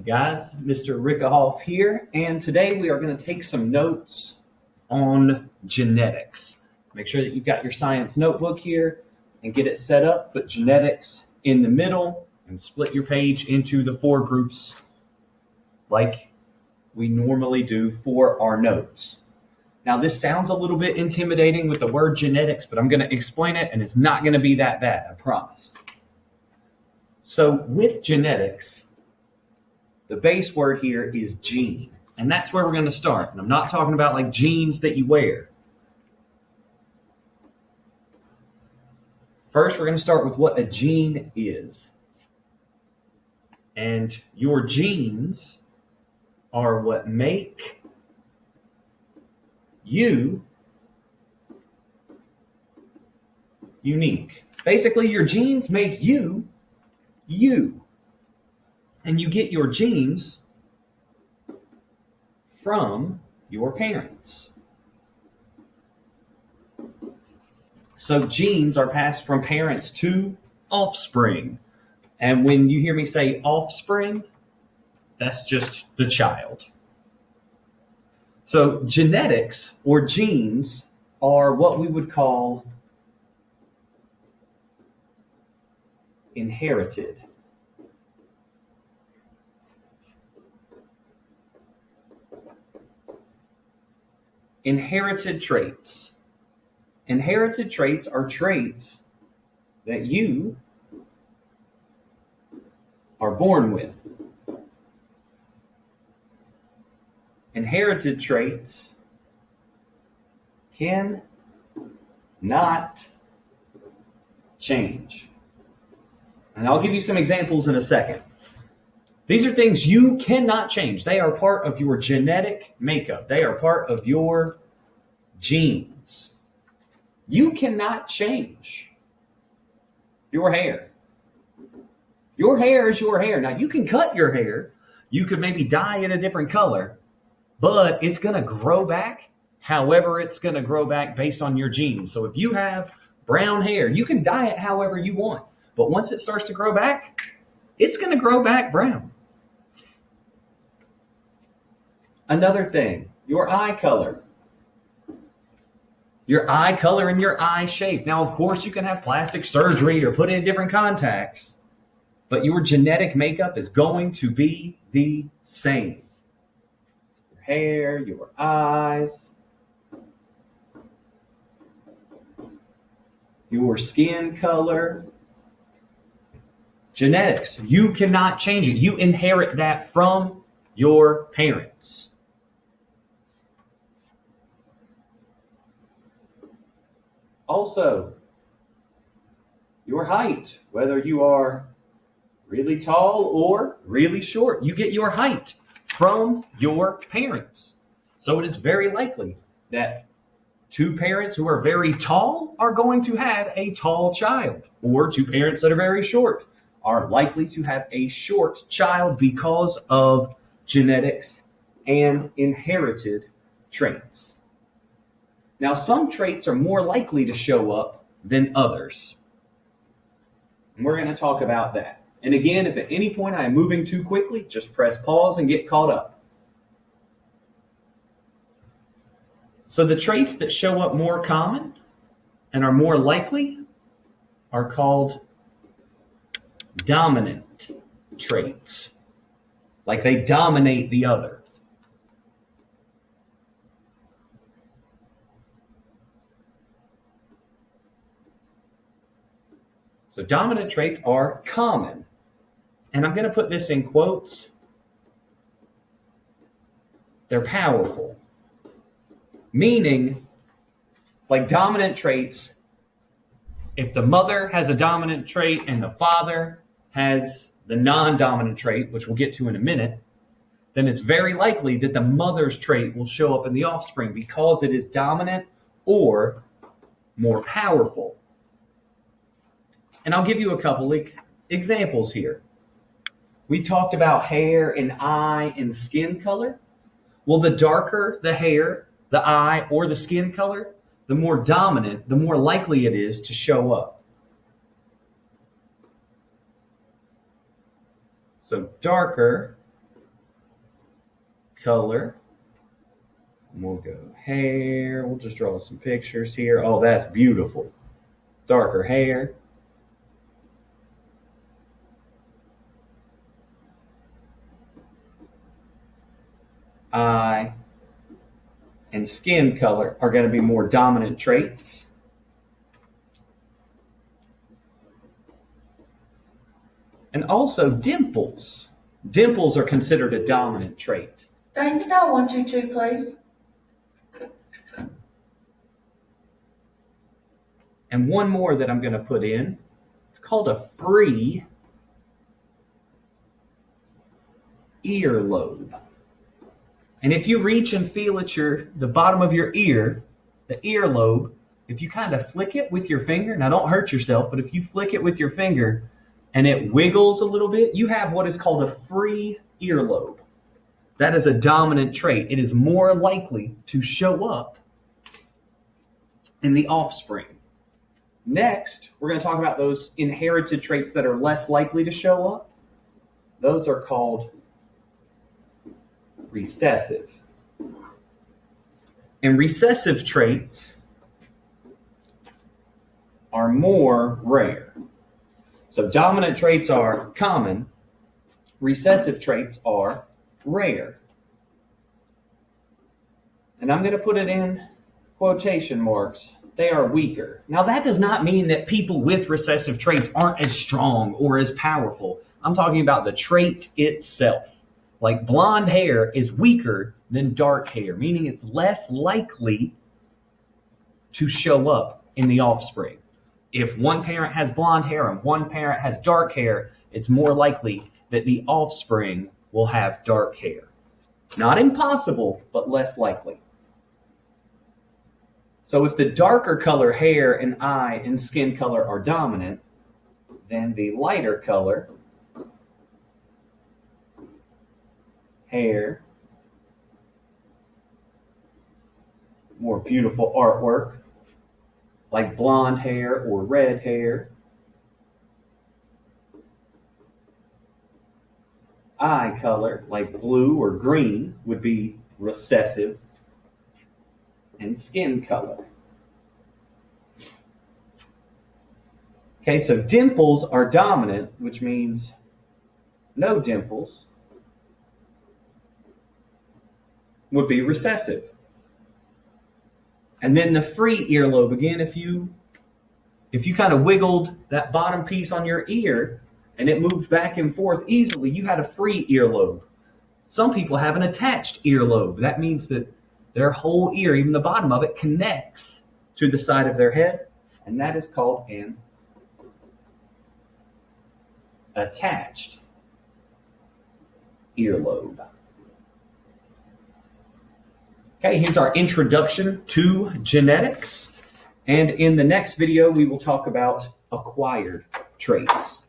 guys, Mr. Rickahoff here, and today we are going to take some notes on genetics. Make sure that you've got your science notebook here and get it set up. Put genetics in the middle and split your page into the 4 groups like we normally do for our notes. Now, this sounds a little bit intimidating with the word genetics, but I'm going to explain it, and it's not going to be that bad, I promise. So with genetics, the base word here is gene, and that's where we're going to start. And I'm not talking about like jeans that you wear. First, we're going to start with what a gene is. And your genes are what make you unique. Basically, your genes make you, you. And you get your genes from your parents. So genes are passed from parents to offspring. And when you hear me say offspring, that's just the child. So genetics or genes are what we would call inherited. Inherited traits. Inherited traits are traits that you are born with. Inherited traits can not change. And I'll give you some examples in a second. These are things you cannot change. They are part of your genetic makeup. They are part of your genes. You cannot change your hair. Your hair is your hair. Now, you can cut your hair. You could maybe dye it a different color, but it's going to grow back however it's going to grow back based on your genes. So if you have brown hair, you can dye it however you want. But once it starts to grow back, it's going to grow back brown. Another thing, your eye color. Your eye color and your eye shape. Now, of course, you can have plastic surgery or put in different contacts, but your genetic makeup is going to be the same. Your hair, your eyes, your skin color. Genetics, you cannot change it. You inherit that from your parents. Also, your height, whether you are really tall or really short, you get your height from your parents. So it is very likely that 2 parents who are very tall are going to have a tall child, or 2 parents that are very short are likely to have a short child because of genetics and inherited traits. Now, some traits are more likely to show up than others. And we're going to talk about that. And again, if at any point I am moving too quickly, just press pause and get caught up. So the traits that show up more common and are more likely are called dominant traits. Like they dominate the other. So dominant traits are common. And I'm going to put this in quotes. They're powerful. Meaning, like dominant traits, if the mother has a dominant trait and the father has the non-dominant trait, which we'll get to in a minute, then it's very likely that the mother's trait will show up in the offspring because it is dominant or more powerful. And I'll give you a couple examples here. We talked about hair and eye and skin color. Well, the darker the hair, the eye, or the skin color, the more dominant, the more likely it is to show up. So darker color. We'll go hair. We'll just draw some pictures here. Oh, that's beautiful. Darker hair. Eye and skin color are going to be more dominant traits. And also dimples. Dimples are considered a dominant trait. Dane, can I have 1, 2, 2, please? And one more that I'm going to put in. It's called a free earlobe. And if you reach and feel at the bottom of your ear, the earlobe, if you kind of flick it with your finger, now don't hurt yourself, but if you flick it with your finger and it wiggles a little bit, you have what is called a free earlobe. That is a dominant trait. It is more likely to show up in the offspring. Next, we're going to talk about those inherited traits that are less likely to show up. Those are called recessive. And recessive traits are more rare. So dominant traits are common. Recessive traits are rare. And I'm going to put it in quotation marks. They are weaker. Now, that does not mean that people with recessive traits aren't as strong or as powerful. I'm talking about the trait itself. Like blonde hair is weaker than dark hair, meaning it's less likely to show up in the offspring. If one parent has blonde hair and one parent has dark hair, it's more likely that the offspring will have dark hair. Not impossible, but less likely. So if the darker color hair and eye and skin color are dominant, then the lighter color hair, more beautiful artwork, like blonde hair or red hair, eye color, like blue or green, would be recessive, and skin color. Okay, so dimples are dominant, which means no dimples would be recessive. And then the free earlobe, again, if you kind of wiggled that bottom piece on your ear and it moved back and forth easily, you had a free earlobe. Some people have an attached earlobe. That means that their whole ear, even the bottom of it, connects to the side of their head, and that is called an attached earlobe. Okay, here's our introduction to genetics, and in the next video we will talk about acquired traits.